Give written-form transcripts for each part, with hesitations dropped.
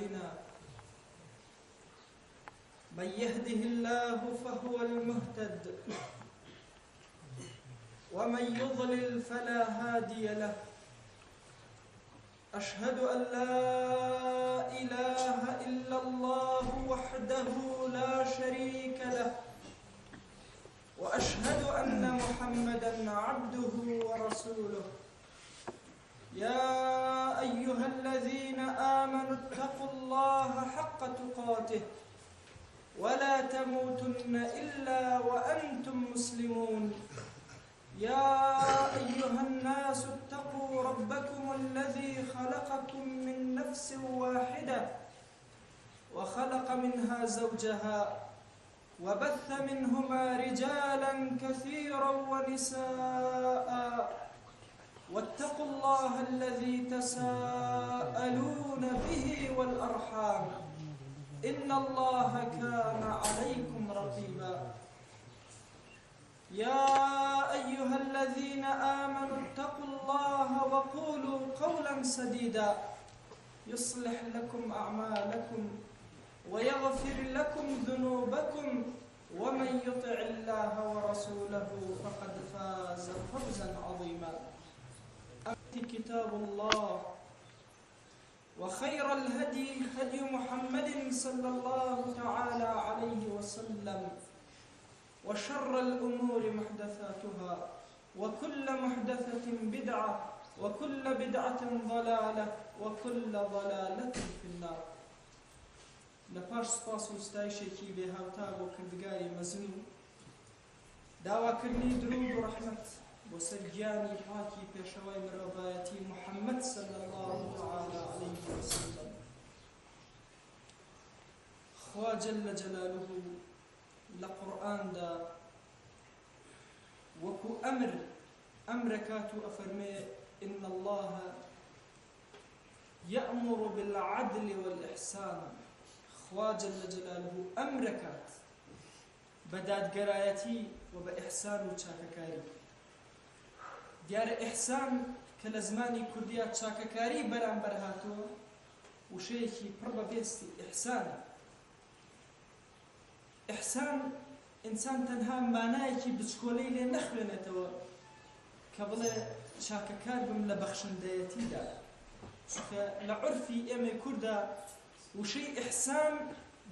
أعمالنا من يهده الله فهو المهتد ومن يضلل فلا هادي له. أشهد أن لا إله إلا الله وحده لا شريك له، وأشهد أن محمدًا عبده ورسوله. يا أيها الذين آمنوا اتقوا الله حق تقاته ولا تموتن إلا وأنتم مسلمون. يا أيها الناس اتقوا ربكم الذي خلقكم من نفس واحدة وخلق منها زوجها وبث منهما رجالا كثيرا ونساء، واتقوا الله الذي تساءلون به والأرحام إن الله كان عليكم رقيبا. يا أيها الذين آمنوا اتقوا الله وقولوا قولا سديدا يصلح لكم أعمالكم ويغفر لكم ذنوبكم، ومن يطع الله ورسوله فقد فاز فوزا عظيما. كتاب الله، وخير الهدي هدي محمد صلى الله تعالى عليه وسلم، وشر الأمور محدثاتها، وكل محدثة بدعة، وكل بدعة ضلالة، وكل ضلالة في النار. لپاش سپاس و ستایشێکی بێهاوتا بۆ کردگاری مەزن و داواکردنی درود و ڕەحمەت بۆ سەر گیانی پاکی پێشەوای مرۆڤایەتی محەممەد صلی الله تعالی عەلەیه وسلم. خوا جەلە جەلالوه لە قورئاندا وەکو ئەمرەکات و ئەفەرمێ إن الله يأمر بالعدل والإحسان. خوا جل جلاله أمركات بداد قرايتي وبإحسان وشاككاري. ديار إحسان كالزماني كرديات شاككاري بران برهاتو وشيكي بربا بيستي إحسان إنسان تنها مانايكي بتشكولي لنخلنتو كبلا شاككار بم لبخشن دايتي دا لعرفي إمي كردا وشي إحسان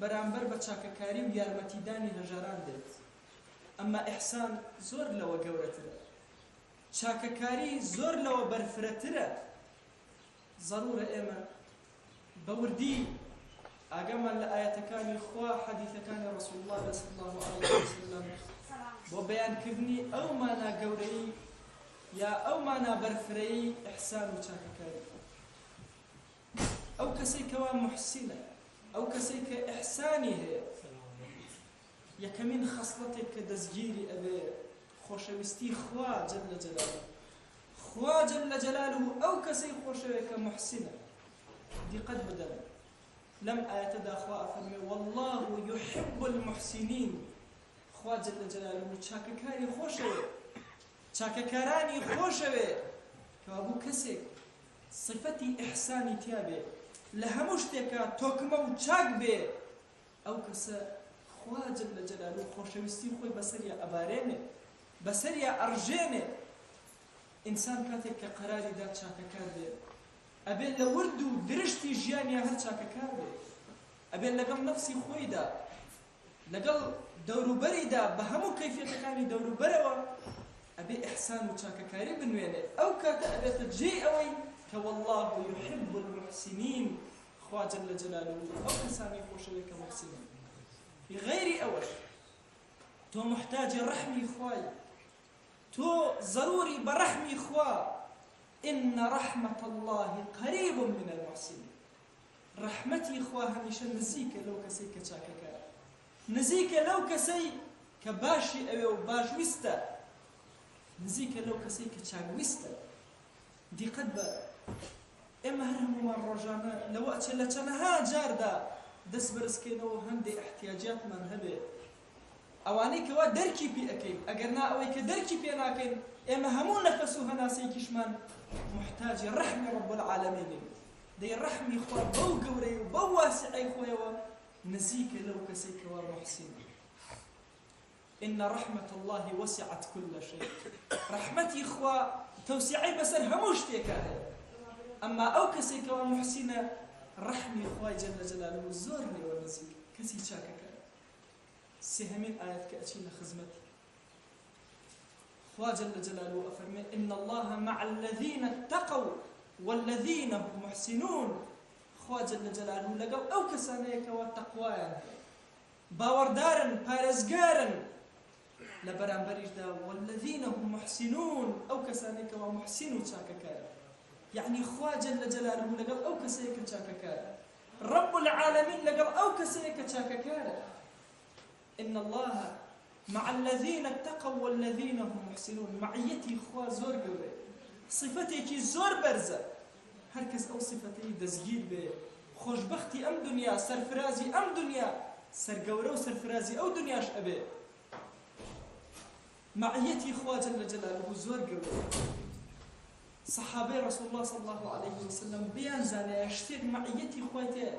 برانبر بچاككاري ويارمتيداني هجاران ديت. أما إحسان زور لو قورتره، چاككاري زور لو برفرتره. ضرورة إما بوردي أقاما لآياتكاني خوا حديثكاني رسول الله صلى الله عليه وسلم وبيان كذني أو مانا قوري يا أو مانا برفري إحسان وچاككاري. أو كسيك محسنة أو كسيك إحساني هي يكمن خصلتك دزجيري أبي خوشويستي خوا جل جلاله، خوا جل جلاله أو كسيك خوشويك محسنة دي قد بدل لم آيتدا خوا أفرمي والله يحب المحسنين. خوا جل جلاله شاككاري خوشوي شاككاراني خوشوي كابو كسيك صفتي إحساني تيابي لهمشتكا توكما وچاك بي أو كسا خوا جل جلاله خوشويستي خوي بسريا أباريني بسريا أرجيني. إنسان كاتك قراري دات شاككار بي أبين لوردو درشتي جياني هل شاككار بي أبين لقم نفسي خوي دا لقل دورو بري دا بهمو كيفية كاني دورو بروا أبي إحسان وشاككاري بنويني أو كاتا أبي تجي أوي كوالله يحب المحسنين. خوا جل جلاله أو كسامي خوشوي كمحسنين بغير أوش. تو محتاج رحمي خواي، تو ضروري برحمي خوا. إن رحمة الله قريب من المحسنين. رحمتي خوا هميشه نزيك لو كسي كشاككا، نزيك لو كسي كباشي أو باش وستا، نزيك لو كسي كشاك وستا. دي قد إما هرهم من رجانا لو أتشلتنا جاردا دس برسكينو هندي احتياجات من هبه أواني كوا دركي بي أكيد أجرنا أوي كدركي بي ناكين إما همون نفسه ناسي كشمان محتاج رحمة رب العالمين. دي الرحمة إخوة بو قوري وبو واسعي خويا نزيك لو كسيك ومحسن إن رحمة الله وسعت كل شيء رحمتي خوا توسعي بسر هموش تيكاهي أما أو كسيك ومحسن رحمي خوا جل جلاله زورني ونزيك كسي شاكك سهمين آيات كأتشين خزمتي خوا جل جلاله أفرمي إن الله مع الذين اتقوا والذين هم محسنون خوا جل جلاله لقل أو كسانيك والتقوى باوردارن بارزقارن لبران بريجدا والذين هم محسنون أو كسانيك ومحسنوا شاككار يعني خوا جل جلاله لقل أو كسيك شاككار رب العالمين لقل أو كسيك شاككار إن الله مع الذين اتقوا والذين هم محسنون معيتي خوا زور قوي صفتك زور برزة هركز أو صفتي دزجيل به خوشبختي أم دنيا سرفرازي أم دنيا سرقورو سرفرازي أو دنياش أبي معيتي خوا جل جلاله زور قوي صحابي رسول الله صلى الله عليه وسلم بيان زاني اشتيق معيتي خواتي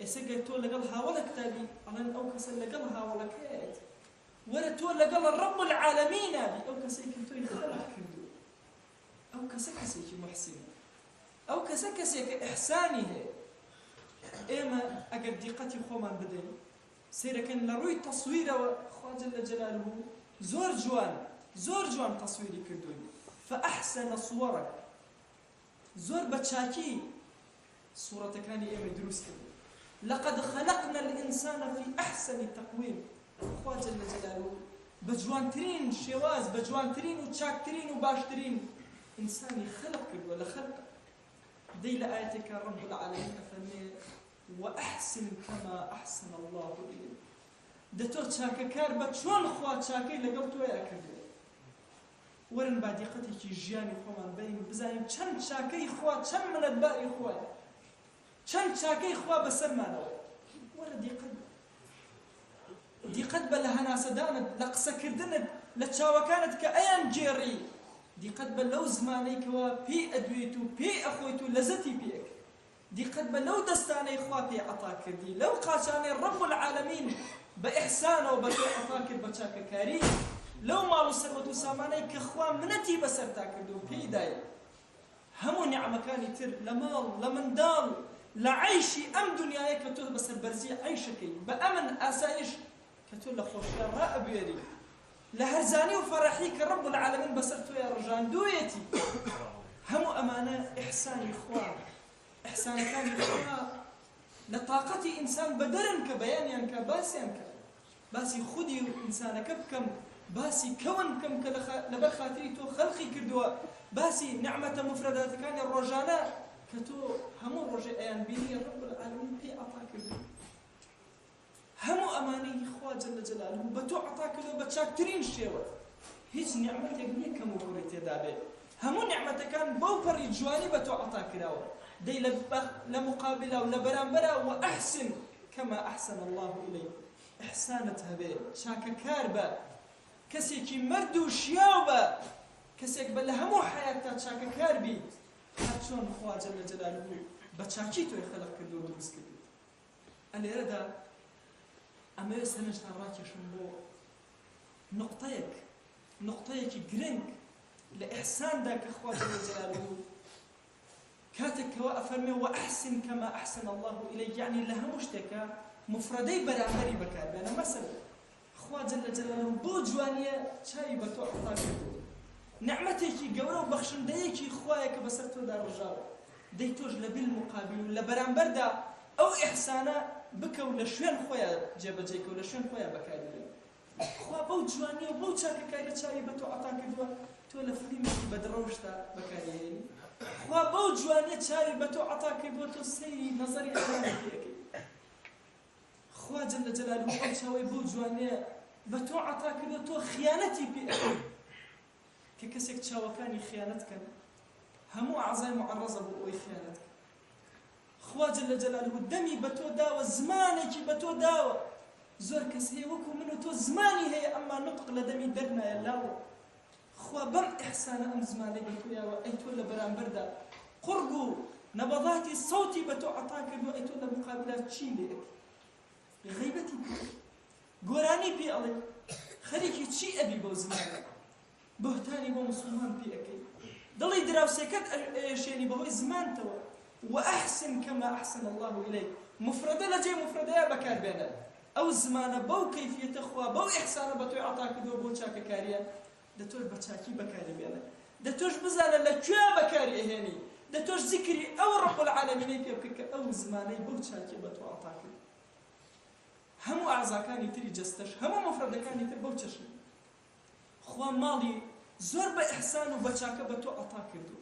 اسقى تو لقل هاولك تالي أنا أو كسل لقل هاولك هيت ولا تو لقل الرب العالمين أو كسيك تو يخلق كردو أو كسكسيك محسن أو كسكسيك إحساني هي إما أقد دقتي خوما بدل سيركن لروي تصوير خوا جل جلاله زور جوان تصويري كردوني فأحسن صورك زور بتشاكي صورة كان إما دروس كردو لقد خلقنا الإنسان في أحسن تقويم خوا جل جلاله بجوانترين شواز بجوانترين وتشاكترين وباشترين إنساني خلق كردو ولا خلق دي لآيتك رب العالمين أفرمي وأحسن كما أحسن الله إليك دتو تشاككار بتشون خوا تشاكي لقبتو يا كردو ورن بعد قتي جياني خوان بين بزاين چند تشاكي خوا چند من الباري خوا چند تشاكي خوا بسر مانو ورن دي قد بلها ناس دانت لقسا كردنت لتشاوى كانت كأيان جيري دي قد بلو زمانيك وبي أدويتو بي أخويتو لزتي بيك دي قد بلو دستاني خوا بي عطاك دي لو قاشاني رب العالمين بإحسانه وبتو عطاك بچاك كاري لو مالو سروتو ساماني كخوا منتي بسرتا كردو بي داي همو نعمكاني تر لمال لمندال لعيشي أم دنياي كتو بسر برزي عيشكي بأمن أسايش كتو لخوشيا رأب يري لهرزاني وفرحي كرب العالمين بسرتو يا رجان دويتي همو أمانة إحساني إخوان إحسان كان إخوان لطاقتي إنسان بدرن كبيانيان كباسيان باسي خدي إنسان كبكم باسي كون كم لبخاتري تو خلقي كردوا باسي نعمة مفردات كان الرجانا كتو همو رجاء أيان بيني رب العالمين بي أعطاك همو أماني إخوة جل جلاله بتو أعطاك له بتشاكترين الشيوة هيج نعمة يقنية كم وكريت يدابي همو نعمة كان بوفر جواني بتو أعطاك له دي لمقابلة ولبرامبرة وأحسن كما أحسن الله إليك إحسانتها به شاك كاربة كسيكي مردو شياوبة كسيك بلا همو حياتها شاك كاربي هاتشون أخوة جل جلاله بتشاكيتو يخلق كردو ودرس كردو أنا يردا أما يسهنشتان راكي شنبو نقطيك جرينك لإحسان داك أخوة جل جلاله كاتك وأفرمي وأحسن كما أحسن الله إليك يعني لها مشتكى مفردي برامبري بكار أنا مثلا أخوة جل جلاله بو جوانية شاي بتوع عطاك نعمتك قورو بخشن دايكي أخوائك بسرتو دار رجال ديتوج لبالمقابل ولا برامبر دا أو إحسانا بكا ولا شوين خويا جيبا جيك ولا شوين خويا بكاري أخوة بو جوانية وبو شاكا كايرة شاي بتوع عطاك دوا تولا فليمتي بدروشتا بكاري خوا بو جوانية شاي بتو عطاك بوتو سيري نظري أخوانك خوا جل جلاله أو شاوي بو جوانية بتو عطاك بوتو خيانتي بي ككسك شاوكاني خيانتك همو أعزاي معرضة بوي خيانتك خوا جل جلاله دمي بتو داوة زمانك بتو داوة زور كسي وكو منو تو زماني هي أما نطق لدمي درنا يلاو خوا بم إحسان أم زماني بتو يا وأيتو لبران بردا قرقو نبضاتی صوتی بە تۆ عەتا کردووە ئەی تۆ لە مقابلات چی لێ غیبەتی گۆرانی پێ ئەڵێ خەریکی چی ئەبی بۆ زمانە بۆهتانی بۆ مسلمان پێ ئەەکەی دڵی دراوسێکەت ئەشێنی بەهۆی زمانتەوە وأحسن كما أحسن الله إليك مفردة لجي مفردة بكاربينة أو زمانة بو كيفية أخوة بو إحسان بتوي عطاك دو بو شاكا كاريا دتوش بتشاكي بكاربينة دتوش بزالة لكوا بكاري هني دتوش ذكري أو رب العالمين يبكك أو زمانة بو شاكي بتوي عطاك همو أعزا كان يتري جستش همو مفردة كان يتري بو تششن خوا مالي زور بإحسان وبشاكا بتوي عطاك دو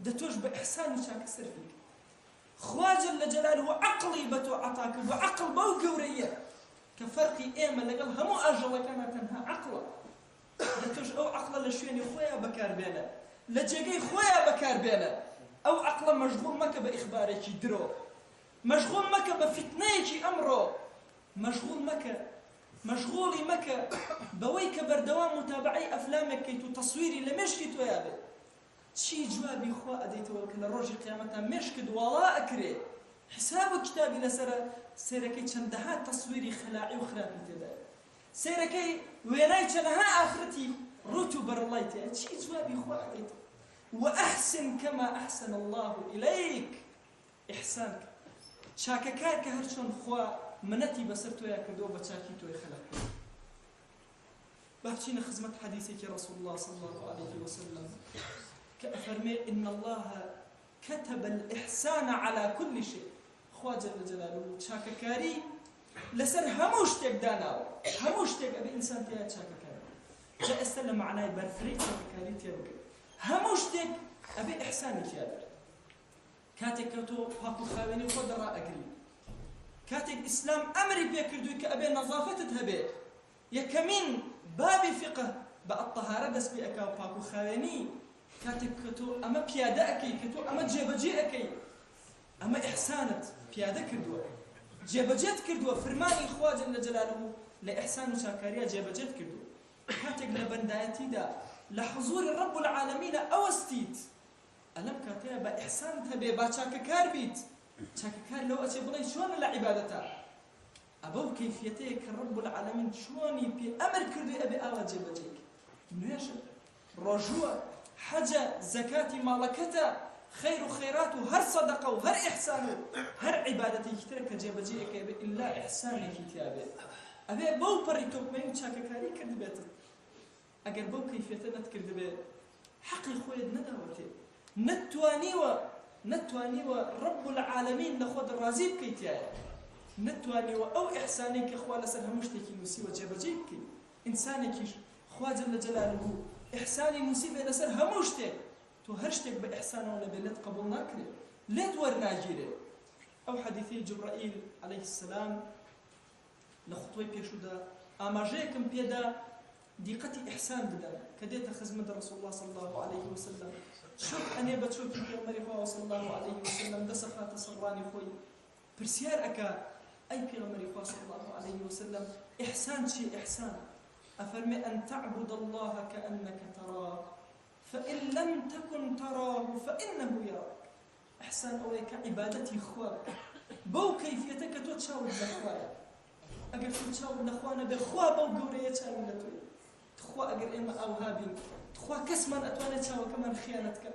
دتوش بإحسان شاكا سرفيك خوا جل جلاله عقلي بتو عطاك وعقل بو قورية كفرقي إيما لقل همو أجل كان تنها عقلا دتوش أو عقل لشويني خويا بكار بينا لجيقي خويا بكار بينا أو عقل مشغول مكا بإخبارك درو مشغول مكا بفتنيك أمرو مشغولي مكا بويك بردوام متابعي أفلامك كي تصويري لمشكي تويابي چی جوابی خوا ئەدەیتەوە کە لە ڕۆژی قیامەتە مێشکت وەڵا ئەکرێ حساب و کتابی لەسەرە سێرەکەی چەندەها تەسویری خەلاعی و خراپی تێدا سێرەکەی وێنای چەندەها ئافرەتی ڕوت و بەرڵای تێدا چی جوابی خوا ئەدەیتەوە وأحسن كما أحسن الله إليك إحسان چاکەکار کە هەر چۆن خوا منەتی بەسەر تۆیە کردەوە بە چاکی تۆی خەلق بابچینە خزمەت حەدیثێکی رسول الله صلى الله عليه وسلم كأفرمي إن الله كتب الإحسان على كل شيء خوا جل جلاله شاككاري لسر هموشتك داناو هموشتك أبي إنسان تيا شاككاري جاء استلم معناه برفريق شاككاري تيا هموشتك أبي إحساني تيا كاتك كتو هاكو خاويني خود را أقري كاتك إسلام أمري بيكردوي كأبي نظافة تهبي يكمين بابي فقه بقى الطهارة دس بيأكا وباكو خاويني كاتب كتو أما بيادة أكي كتو أما جيبجي أكي أما إحسانت بيادة كردوة جيبجيت كردوة فرماني إخوة جل جلاله لإحسان وشاكاريا جيبجيت كردوة كاتب لبندايتي دا لحضور الرب العالمين أوستيت ألم كاتب بإحسان تبي باشاككار بيت شاككار لو أتي بلي شون لعبادتها أبو كيفيتك الرب العالمين شوني بأمر كردوة أبي آوى جيبجيك نيش رجوع حجة زكاة مالكتا خير خيرات هر صدقة وهر إحسان هر عبادتي كترك جيبجيك إلا إحسانك كتابه أبي بو بريتوك ما يمشاك كاري كرد بيت أجر بو كيفية نتكرد بيت حقي خويد نداوتي نتواني رب العالمين نخوض الرازيب كيتياي نتواني أو إحسانك خوال سرها مشتكي نسي وجيبجيك إنسانك خوا جل جلاله إحساني نسيبه لسر هموشتك تو هرشتك بإحسانه ولا بلاد قبول ناكري ليت ورناجيري أو حديثي جبرائيل عليه السلام لخطوي بيشودا أماجيكم بيدا دقتي إحسان بدا كديت خزمة رسول الله صلى الله عليه وسلم شوف أنا بتشوف في مريخا صلى الله عليه وسلم دسخة تصراني خوي برسيار أكا أي في مريخا صلى الله عليه وسلم إحسان شيء إحسان أفرمي أن تعبد الله كأنك تراه فإن لم تكن تراه فإنه يراك إحسان أوليك عبادتي إخوة بو كيفيتك تتشاور لأخوايا أقر تتشاور لأخوانا بأخوا بو قورية تشاور لتوي تخوا أقر إما أوهابين تخوا كسمان أتوانا تشاور كمان خيانتك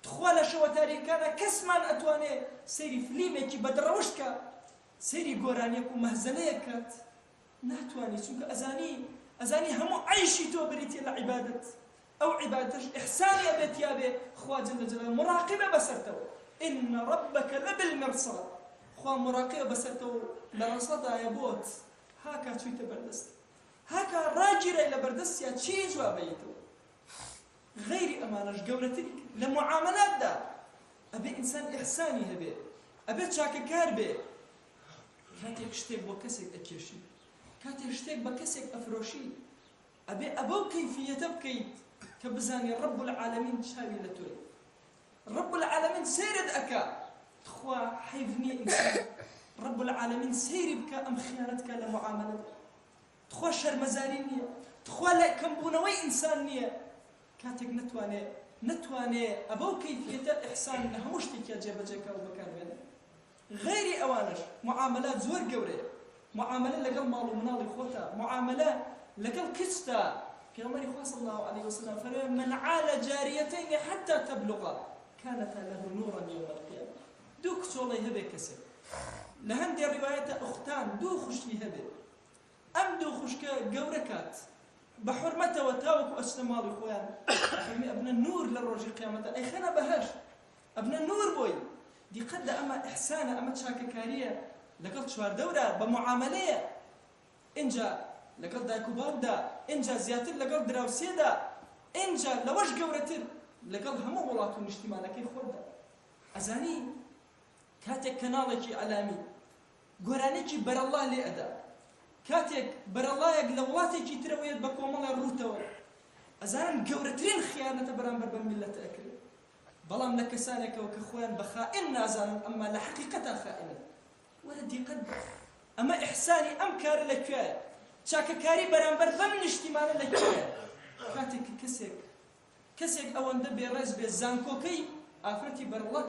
تخوا لشوى تاريكانا كسمان أتوانا سيري فليميك بدروشك سيري قورانيك ومهزنيك ناتواني سوك أزاني همو عيشي تو بريتي لعبادة أو عبادة إحساني أبيت يابي خوا جل جلاله مراقبة بسرتو إن ربك لبالمرصاد خوا مراقبة بسرتو لرصدا يبوت هاكا تشويت بردست هاكا راجرة إلى بردست يا تشي جوابيتو غير أمانش قولتك لمعاملات دا أبي إنسان إحساني هبي أبي شاككار بي كاتيك شتيك وكسك أكيشي كاتي شتيك بكسك أفروشي أبو كيفية بكيت كبزاني رب العالمين شاوي لتوي رب العالمين سيرد أكا تخوا حيفني إنسان رب العالمين سيري بكا أم خيانتك لمعاملة تخوا شرمزاري نية تخوا لا كمبونوي إنسان نية كاتك نتواني نتوانێ ئەبەو کەیفیەتە ئیحسان لە هەموو شتێکیا جێبەجێکا و بەکاربێنێ. غیری ئەوانش معاملات زۆر گەورەیە، معاملە لەگەڵ ماڵ و مناڵی خۆتە، معاملە لەگەڵ کچتە. پێغەمبەری خوا صلی الله عليه وسلم فەرمووی من عال جاريتين حتى تبلغا كانتا له نورا يوم القيامة. دوو کچۆڵەی هەبێ کەسێک لە هەندێک ڕیوایەتە ئوختان دوو خوشکی هەبێ، ئەم دوو خوشکە گەورە کات بە حورمەتەوە تاوەکو ئەچنە ماڵی خۆیان فەرمی ئەبنە نور لە ڕۆژی قیامەتە، ئەی خەنە بەهەشت ئەبنە نور بۆی. دیقەت لە ئەمە ئیحسانە، ئەمە چاکەکاریە لەگەڵ چواردەورە بە معاملەیە، اینجا لەگەڵ دایک و باوکدا، اینجا زیاتر لەگەڵ دراوسێدا، اینجا لەوەش گەورەتر لەگەڵ هەموو وڵات و نیشتیمانەکەی خۆتدا. ئەزانی کاتێک کەناڵێکی ئەلامی گۆرانێکی بەرەڵا لێ ئەدا، کاتێک بەرەڵایەک لە وڵاتێکی ترەوەیەت بە کۆمەڵە ڕووتەوە، ئەزانن گەورەترین خیانەتە بەرامبەر بە میلەتە ئەکرێت. بەڵام لە کەسانێکەوە کە خۆیان بە خائن نازانن ئەمما لە حەقیقەتا خائنن. وەرە دیقەت ئەمە ئیحسانی ئەم کارە لەکوێیە؟ چاکەکاری بەرامبەر بەم نیشتیمانە لەکوێیە؟ کاتێک کەسێک ئەوەندە بێڕێز بێ زانکۆکەی ئافرەتی بەرڵەت